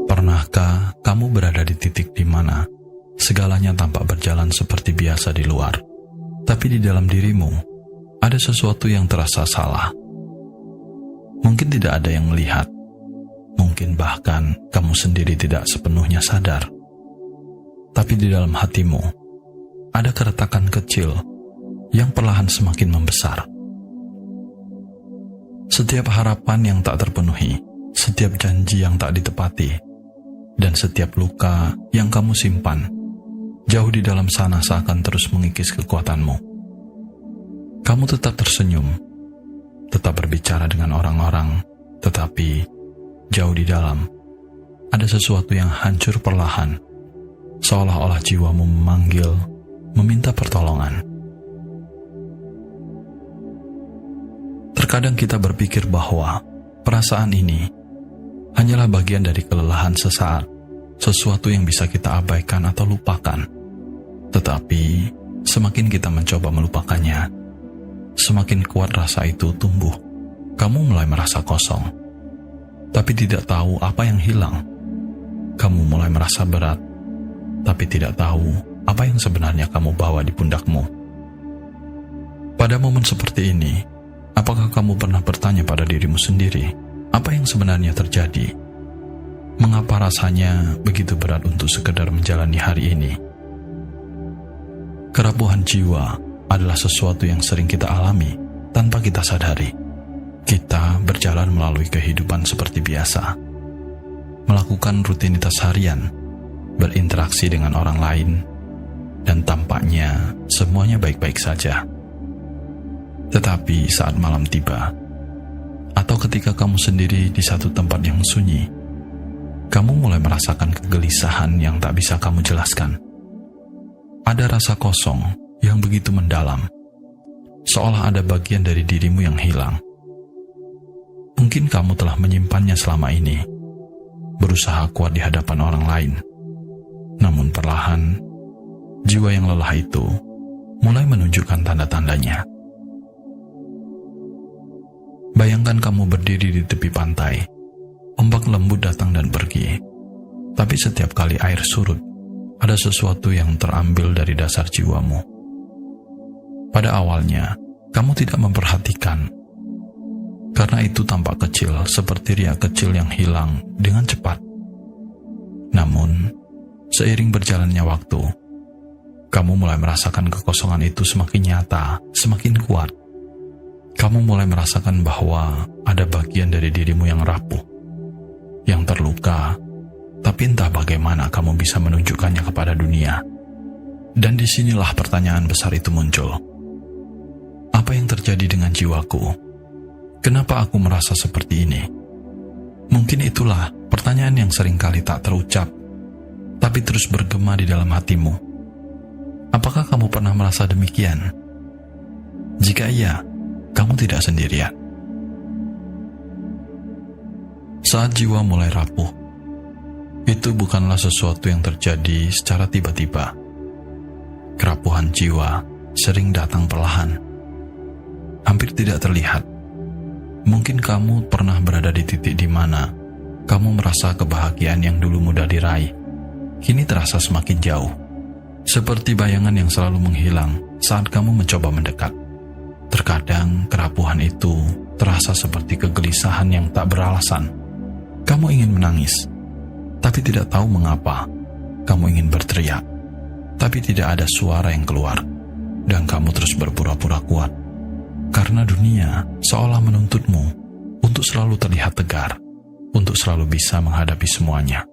Pernahkah kamu berada di titik di mana segalanya tampak berjalan seperti biasa di luar, tapi di dalam dirimu ada sesuatu yang terasa salah? Mungkin tidak ada yang melihat, mungkin bahkan kamu sendiri tidak sepenuhnya sadar. Tapi di dalam hatimu ada keretakan kecil yang perlahan semakin membesar. Setiap harapan yang tak terpenuhi, setiap janji yang tak ditepati, dan setiap luka yang kamu simpan jauh di dalam sana seakan terus mengikis kekuatanmu. Kamu tetap tersenyum, tetap berbicara dengan orang-orang, tetapi jauh di dalam ada sesuatu yang hancur perlahan, seolah-olah jiwamu memanggil, meminta pertolongan. Terkadang kita berpikir bahwa perasaan ini hanyalah bagian dari kelelahan sesaat, sesuatu yang bisa kita abaikan atau lupakan. Tetapi semakin kita mencoba melupakannya, semakin kuat rasa itu tumbuh. Kamu mulai merasa kosong, tapi tidak tahu apa yang hilang. Kamu mulai merasa berat, tapi tidak tahu apa yang sebenarnya kamu bawa di pundakmu. Pada momen seperti ini, apakah kamu pernah bertanya pada dirimu sendiri, apa yang sebenarnya terjadi? Mengapa rasanya begitu berat untuk sekedar menjalani hari ini? Kerapuhan jiwa adalah sesuatu yang sering kita alami tanpa kita sadari. Kita berjalan melalui kehidupan seperti biasa, melakukan rutinitas harian, berinteraksi dengan orang lain, dan tampaknya semuanya baik-baik saja. Tetapi saat malam tiba, atau ketika kamu sendiri di satu tempat yang sunyi, kamu mulai merasakan kegelisahan yang tak bisa kamu jelaskan. Ada rasa kosong yang begitu mendalam, seolah ada bagian dari dirimu yang hilang. Mungkin kamu telah menyimpannya selama ini, berusaha kuat di hadapan orang lain. Namun perlahan, jiwa yang lelah itu mulai menunjukkan tanda-tandanya. Bayangkan kamu berdiri di tepi pantai, ombak lembut datang dan pergi. Tapi setiap kali air surut, ada sesuatu yang terambil dari dasar jiwamu. Pada awalnya, kamu tidak memperhatikan, karena itu tampak kecil seperti riak kecil yang hilang dengan cepat. Namun, seiring berjalannya waktu, kamu mulai merasakan kekosongan itu semakin nyata, semakin kuat. Kamu mulai merasakan bahwa ada bagian dari dirimu yang rapuh, yang terluka, tapi entah bagaimana kamu bisa menunjukkannya kepada dunia. Dan disinilah pertanyaan besar itu muncul. Apa yang terjadi dengan jiwaku? Kenapa aku merasa seperti ini? Mungkin itulah pertanyaan yang seringkali tak terucap, tapi terus bergema di dalam hatimu. Apakah kamu pernah merasa demikian? Jika iya, kamu tidak sendirian. Saat jiwa mulai rapuh, itu bukanlah sesuatu yang terjadi secara tiba-tiba. Kerapuhan jiwa sering datang perlahan, hampir tidak terlihat. Mungkin kamu pernah berada di titik di mana kamu merasa kebahagiaan yang dulu mudah diraih, kini terasa semakin jauh, seperti bayangan yang selalu menghilang saat kamu mencoba mendekat. Terkadang kerapuhan itu terasa seperti kegelisahan yang tak beralasan. Kamu ingin menangis, tapi tidak tahu mengapa. Kamu ingin berteriak, tapi tidak ada suara yang keluar. Dan kamu terus berpura-pura kuat, karena dunia seolah menuntutmu untuk selalu terlihat tegar, untuk selalu bisa menghadapi semuanya.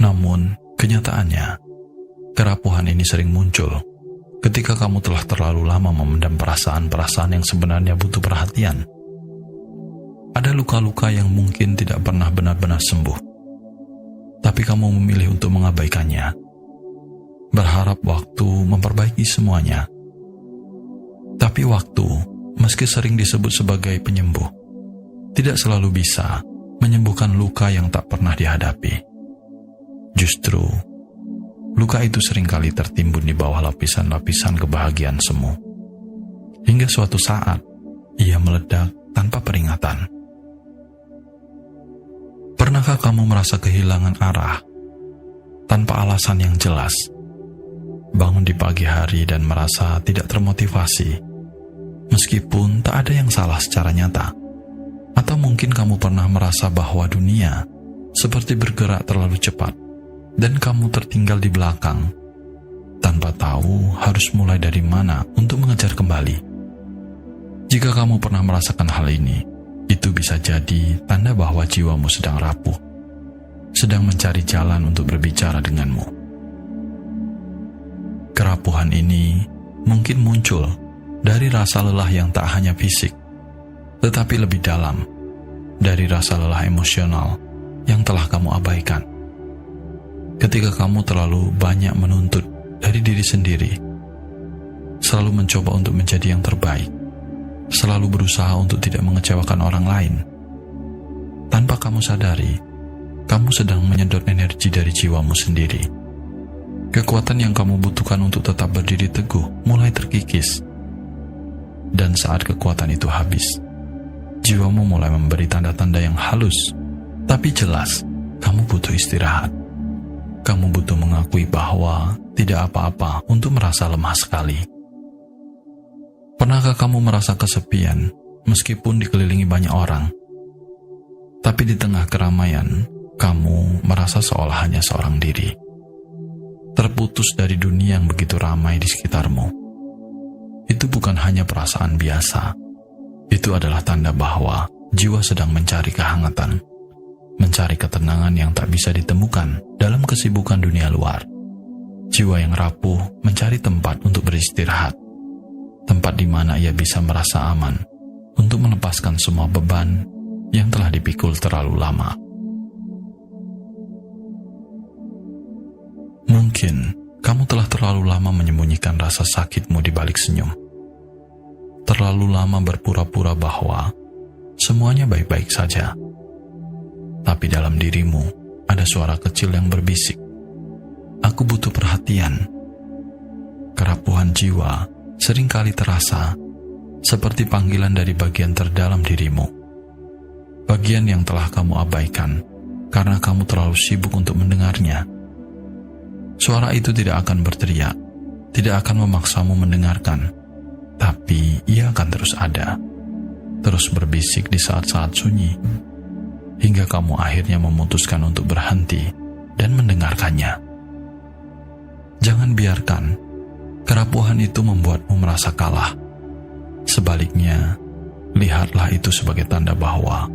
Namun, kenyataannya, kerapuhan ini sering muncul ketika kamu telah terlalu lama memendam perasaan-perasaan yang sebenarnya butuh perhatian. Ada luka-luka yang mungkin tidak pernah benar-benar sembuh, tapi kamu memilih untuk mengabaikannya, berharap waktu memperbaiki semuanya. Tapi waktu, meski sering disebut sebagai penyembuh, tidak selalu bisa menyembuhkan luka yang tak pernah dihadapi. Justru, luka itu seringkali tertimbun di bawah lapisan-lapisan kebahagiaan semu. Hingga suatu saat, ia meledak tanpa peringatan. Pernahkah kamu merasa kehilangan arah tanpa alasan yang jelas? Bangun di pagi hari dan merasa tidak termotivasi, meskipun tak ada yang salah secara nyata. Atau mungkin kamu pernah merasa bahwa dunia seperti bergerak terlalu cepat dan kamu tertinggal di belakang, tanpa tahu harus mulai dari mana untuk mengejar kembali. Jika kamu pernah merasakan hal ini, itu bisa jadi tanda bahwa jiwamu sedang rapuh, sedang mencari jalan untuk berbicara denganmu. Kerapuhan ini mungkin muncul dari rasa lelah yang tak hanya fisik, tetapi lebih dalam, dari rasa lelah emosional yang telah kamu abaikan. Ketika kamu terlalu banyak menuntut dari diri sendiri, selalu mencoba untuk menjadi yang terbaik, selalu berusaha untuk tidak mengecewakan orang lain. Tanpa kamu sadari, kamu sedang menyedot energi dari jiwamu sendiri. Kekuatan yang kamu butuhkan untuk tetap berdiri teguh mulai terkikis. Dan saat kekuatan itu habis, jiwamu mulai memberi tanda-tanda yang halus, tapi jelas, kamu butuh istirahat. Kamu butuh mengakui bahwa tidak apa-apa untuk merasa lemah sekali. Pernahkah kamu merasa kesepian meskipun dikelilingi banyak orang? Tapi di tengah keramaian, kamu merasa seolah hanya seorang diri, terputus dari dunia yang begitu ramai di sekitarmu. Itu bukan hanya perasaan biasa. Itu adalah tanda bahwa jiwa sedang mencari kehangatan, mencari ketenangan yang tak bisa ditemukan dalam kesibukan dunia luar. Jiwa yang rapuh mencari tempat untuk beristirahat, tempat di mana ia bisa merasa aman untuk melepaskan semua beban yang telah dipikul terlalu lama. Mungkin kamu telah terlalu lama menyembunyikan rasa sakitmu di balik senyum. Terlalu lama berpura-pura bahwa semuanya baik-baik saja. Tapi dalam dirimu ada suara kecil yang berbisik, "Aku butuh perhatian." Kerapuhan jiwa seringkali terasa seperti panggilan dari bagian terdalam dirimu. Bagian yang telah kamu abaikan karena kamu terlalu sibuk untuk mendengarnya. Suara itu tidak akan berteriak, tidak akan memaksamu mendengarkan, tapi ia akan terus ada, terus berbisik di saat-saat sunyi, hingga kamu akhirnya memutuskan untuk berhenti dan mendengarkannya. Jangan biarkan kerapuhan itu membuatmu merasa kalah. Sebaliknya, lihatlah itu sebagai tanda bahwa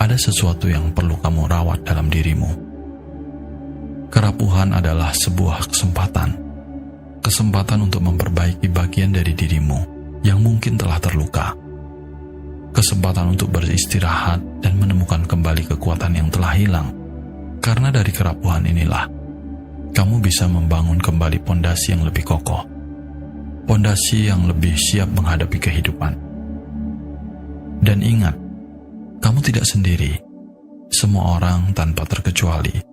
ada sesuatu yang perlu kamu rawat dalam dirimu. Kerapuhan adalah sebuah kesempatan untuk memperbaiki bagian dari dirimu yang mungkin telah terluka. Kesempatan untuk beristirahat dan menemukan kembali kekuatan yang telah hilang. Karena dari kerapuhan inilah, kamu bisa membangun kembali pondasi yang lebih kokoh. Pondasi yang lebih siap menghadapi kehidupan. Dan ingat, kamu tidak sendiri. Semua orang tanpa terkecuali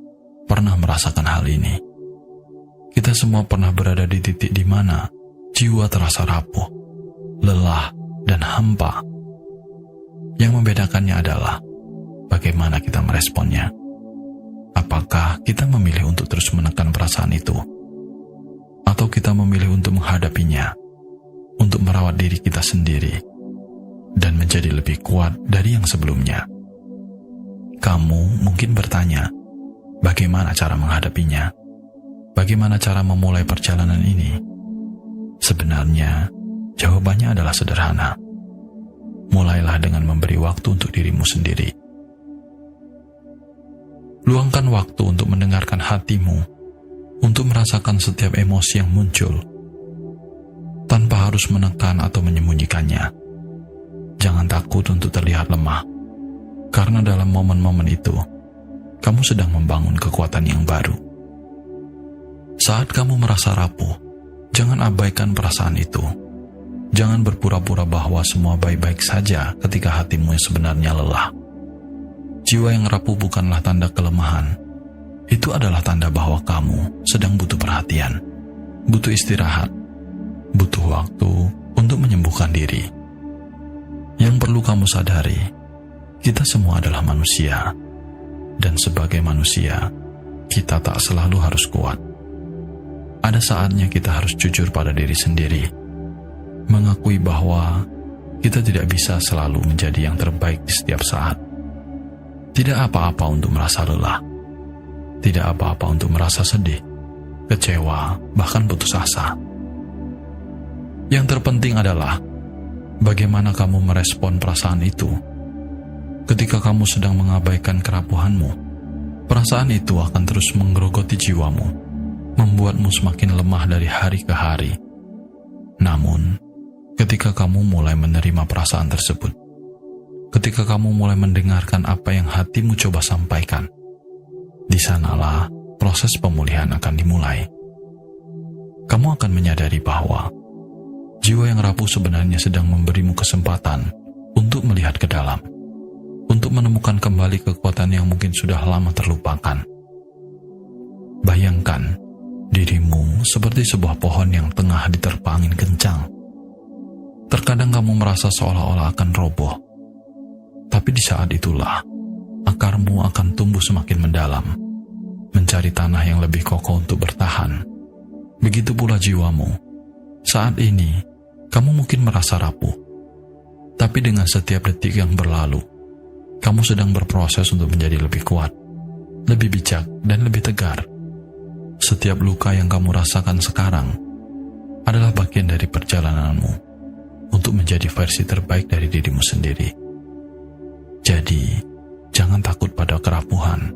pernah merasakan hal ini. Kita semua pernah berada di titik di mana jiwa terasa rapuh, lelah, dan hampa. Yang membedakannya adalah bagaimana kita meresponnya. Apakah kita memilih untuk terus menekan perasaan itu? Atau kita memilih untuk menghadapinya, untuk merawat diri kita sendiri, dan menjadi lebih kuat dari yang sebelumnya? Kamu mungkin bertanya, bagaimana cara menghadapinya? Bagaimana cara memulai perjalanan ini? Sebenarnya, jawabannya adalah sederhana. Mulailah dengan memberi waktu untuk dirimu sendiri. Luangkan waktu untuk mendengarkan hatimu, untuk merasakan setiap emosi yang muncul, tanpa harus menekan atau menyembunyikannya. Jangan takut untuk terlihat lemah, karena dalam momen-momen itu, kamu sedang membangun kekuatan yang baru. Saat kamu merasa rapuh, jangan abaikan perasaan itu. Jangan berpura-pura bahwa semua baik-baik saja ketika hatimu yang sebenarnya lelah. Jiwa yang rapuh bukanlah tanda kelemahan. Itu adalah tanda bahwa kamu sedang butuh perhatian, butuh istirahat, butuh waktu untuk menyembuhkan diri. Yang perlu kamu sadari, kita semua adalah manusia. Dan sebagai manusia, kita tak selalu harus kuat. Ada saatnya kita harus jujur pada diri sendiri, mengakui bahwa kita tidak bisa selalu menjadi yang terbaik di setiap saat. Tidak apa-apa untuk merasa lelah, tidak apa-apa untuk merasa sedih, kecewa, bahkan putus asa. Yang terpenting adalah bagaimana kamu merespon perasaan itu. Ketika kamu sedang mengabaikan kerapuhanmu, perasaan itu akan terus menggerogoti jiwamu, membuatmu semakin lemah dari hari ke hari. Namun, ketika kamu mulai menerima perasaan tersebut, ketika kamu mulai mendengarkan apa yang hatimu coba sampaikan, di sanalah proses pemulihan akan dimulai. Kamu akan menyadari bahwa jiwa yang rapuh sebenarnya sedang memberimu kesempatan untuk melihat ke dalam, untuk menemukan kembali kekuatan yang mungkin sudah lama terlupakan. Bayangkan dirimu seperti sebuah pohon yang tengah diterpa angin kencang. Terkadang kamu merasa seolah-olah akan roboh, tapi di saat itulah akarmu akan tumbuh semakin mendalam, mencari tanah yang lebih kokoh untuk bertahan. Begitu pula jiwamu. Saat ini, kamu mungkin merasa rapuh, tapi dengan setiap detik yang berlalu, kamu sedang berproses untuk menjadi lebih kuat, lebih bijak, dan lebih tegar. Setiap luka yang kamu rasakan sekarang adalah bagian dari perjalananmu untuk menjadi versi terbaik dari dirimu sendiri. Jadi, jangan takut pada kerapuhan.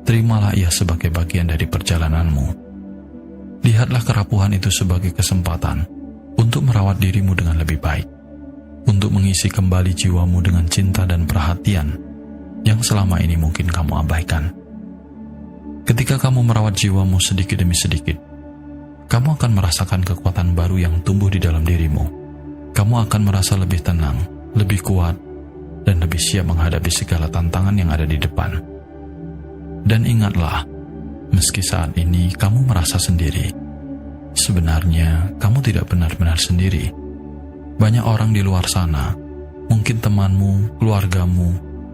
Terimalah ia sebagai bagian dari perjalananmu. Lihatlah kerapuhan itu sebagai kesempatan untuk merawat dirimu dengan lebih baik, untuk mengisi kembali jiwamu dengan cinta dan perhatian yang selama ini mungkin kamu abaikan. Ketika kamu merawat jiwamu sedikit demi sedikit, kamu akan merasakan kekuatan baru yang tumbuh di dalam dirimu. Kamu akan merasa lebih tenang, lebih kuat, dan lebih siap menghadapi segala tantangan yang ada di depan. Dan ingatlah, meski saat ini kamu merasa sendiri, sebenarnya kamu tidak benar-benar sendiri. Banyak orang di luar sana, mungkin temanmu, keluargamu,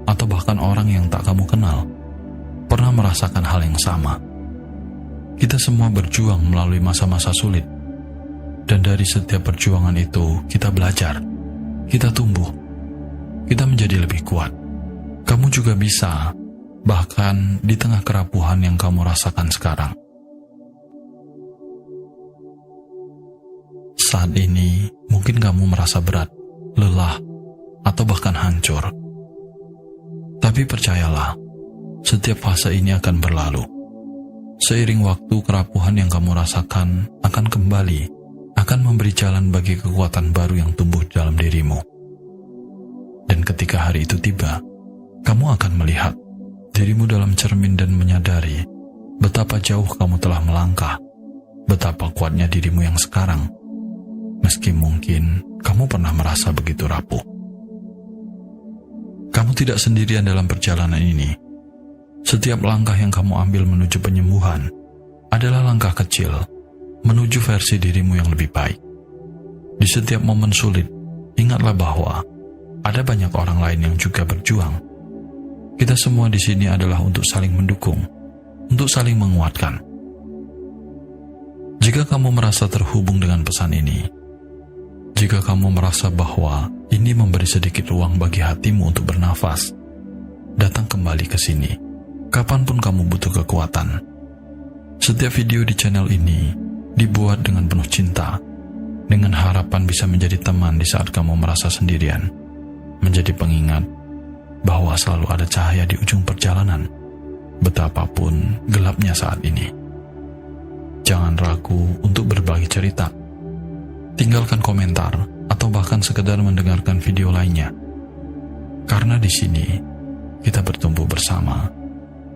atau bahkan orang yang tak kamu kenal, pernah merasakan hal yang sama. Kita semua berjuang melalui masa-masa sulit, dan dari setiap perjuangan itu kita belajar, kita tumbuh, kita menjadi lebih kuat. Kamu juga bisa, bahkan di tengah kerapuhan yang kamu rasakan sekarang. Saat ini mungkin kamu merasa berat, lelah, atau bahkan hancur. Tapi percayalah, setiap fase ini akan berlalu. Seiring waktu, kerapuhan yang kamu rasakan akan kembali, akan memberi jalan bagi kekuatan baru yang tumbuh dalam dirimu. Dan ketika hari itu tiba, kamu akan melihat dirimu dalam cermin dan menyadari betapa jauh kamu telah melangkah, betapa kuatnya dirimu yang sekarang, meski mungkin kamu pernah merasa begitu rapuh. Kamu tidak sendirian dalam perjalanan ini. Setiap langkah yang kamu ambil menuju penyembuhan adalah langkah kecil menuju versi dirimu yang lebih baik. Di setiap momen sulit, ingatlah bahwa ada banyak orang lain yang juga berjuang. Kita semua di sini adalah untuk saling mendukung, untuk saling menguatkan. Jika kamu merasa terhubung dengan pesan ini, jika kamu merasa bahwa ini memberi sedikit ruang bagi hatimu untuk bernafas, datang kembali ke sini. Kapanpun kamu butuh kekuatan. Setiap video di channel ini dibuat dengan penuh cinta, dengan harapan bisa menjadi teman di saat kamu merasa sendirian, menjadi pengingat bahwa selalu ada cahaya di ujung perjalanan, betapapun gelapnya saat ini. Jangan ragu untuk berbagi cerita. Tinggalkan komentar atau bahkan sekedar mendengarkan video lainnya. Karena di sini kita bertumbuh bersama.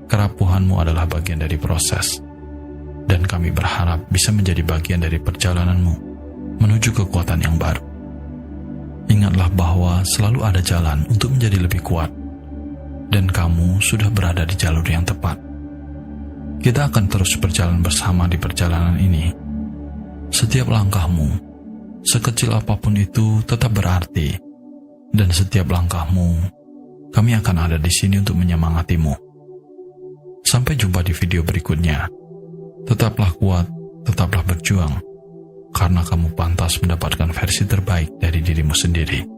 Kerapuhanmu adalah bagian dari proses, dan kami berharap bisa menjadi bagian dari perjalananmu menuju kekuatan yang baru. Ingatlah bahwa selalu ada jalan untuk menjadi lebih kuat, dan kamu sudah berada di jalur yang tepat. Kita akan terus berjalan bersama di perjalanan ini. Setiap langkahmu, sekecil apapun itu, tetap berarti. Dan setiap langkahmu, kami akan ada di sini untuk menyemangatimu. Sampai jumpa di video berikutnya. Tetaplah kuat, tetaplah berjuang, karena kamu pantas mendapatkan versi terbaik dari dirimu sendiri.